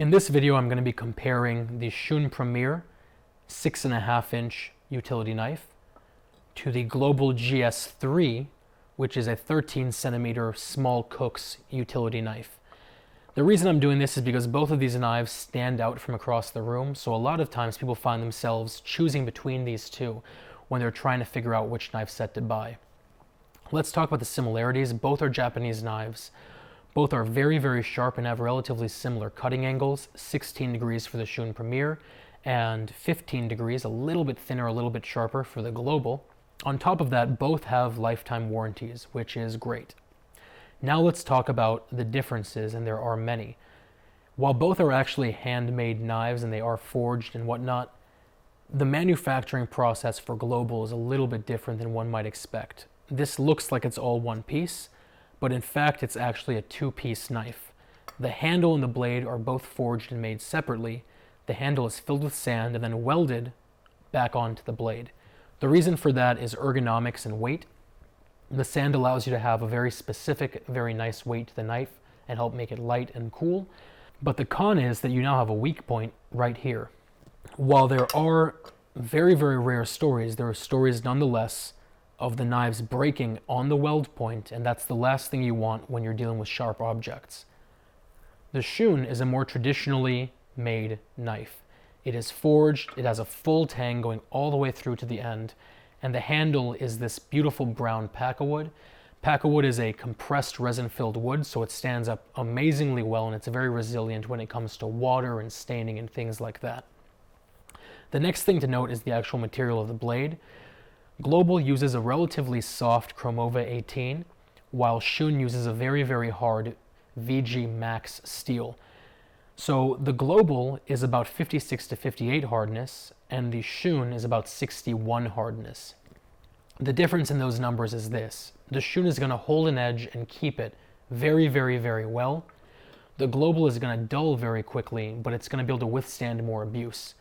In this video, I'm going to be comparing the Shun Premier 6.5-inch utility knife to the Global GS3, which is a 13-centimeter small cook's utility knife. The reason I'm doing this is because both of these knives stand out from across the room, so a lot of times people find themselves choosing between these two when they're trying to figure out which knife set to buy. Let's talk about the similarities. Both are Japanese knives. Both are very, very sharp and have relatively similar cutting angles, 16 degrees for the Shun Premier and 15 degrees, a little bit thinner, a little bit sharper for the Global. On top of that, both have lifetime warranties, which is great. Now let's talk about the differences, and there are many. While both are actually handmade knives and they are forged and whatnot, the manufacturing process for Global is a little bit different than one might expect. This looks like it's all one piece, but in fact it's actually a two-piece knife. The handle and the blade are both forged and made separately. The handle is filled with sand and then welded back onto the blade. The reason for that is ergonomics and weight. The sand allows you to have a very specific, very nice weight to the knife and help make it light and cool. But the con is that you now have a weak point right here. While there are very, very rare stories, there are stories nonetheless of the knives breaking on the weld point, and that's the last thing you want when you're dealing with sharp objects. The Shun is a more traditionally made knife. It is forged, it has a full tang going all the way through to the end, and the handle is this beautiful brown pakkawood. Pakkawood is a compressed resin-filled wood, so it stands up amazingly well, and it's very resilient when it comes to water and staining and things like that. The next thing to note is the actual material of the blade. Global uses a relatively soft Chromova 18, while Shun uses a very, very hard VG Max steel. So the Global is about 56 to 58 hardness, and the Shun is about 61 hardness. The difference in those numbers is this. The Shun is going to hold an edge and keep it very, very, very well. The Global is going to dull very quickly, but it's going to be able to withstand more abuse.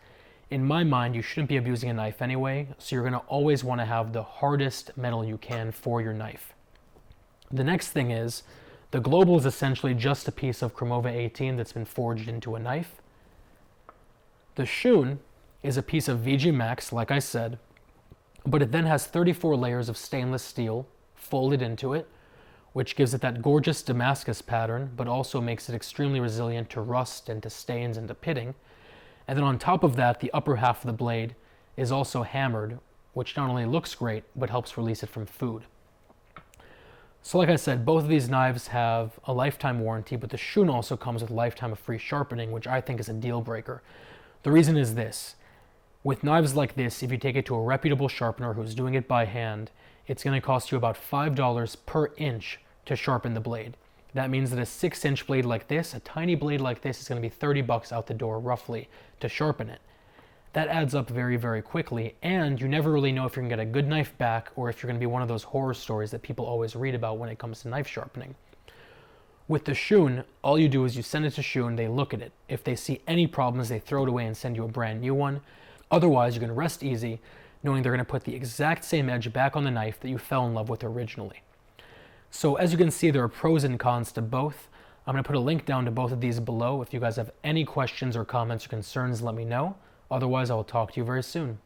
In my mind, you shouldn't be abusing a knife anyway, so you're going to always want to have the hardest metal you can for your knife. The next thing is, the Global is essentially just a piece of Chromova 18 that's been forged into a knife. The Shun is a piece of VG Max, like I said, but it then has 34 layers of stainless steel folded into it, which gives it that gorgeous Damascus pattern, but also makes it extremely resilient to rust and to stains and to pitting. And then on top of that, the upper half of the blade is also hammered, which not only looks great, but helps release it from food. So like I said, both of these knives have a lifetime warranty, but the Shun also comes with lifetime of free sharpening, which I think is a deal breaker. The reason is this. With knives like this, if you take it to a reputable sharpener who's doing it by hand, it's going to cost you about $5 per inch to sharpen the blade. That means that a 6-inch blade like this, a tiny blade like this, is going to be $30 out the door roughly to sharpen it. That adds up very, very quickly, and you never really know if you're going to get a good knife back or if you're going to be one of those horror stories that people always read about when it comes to knife sharpening. With the Shun, all you do is you send it to Shun, they look at it. If they see any problems, they throw it away and send you a brand new one. Otherwise, you're going to rest easy knowing they're going to put the exact same edge back on the knife that you fell in love with originally. So as you can see, there are pros and cons to both. I'm going to put a link down to both of these below. If you guys have any questions or comments or concerns, let me know. Otherwise, I will talk to you very soon.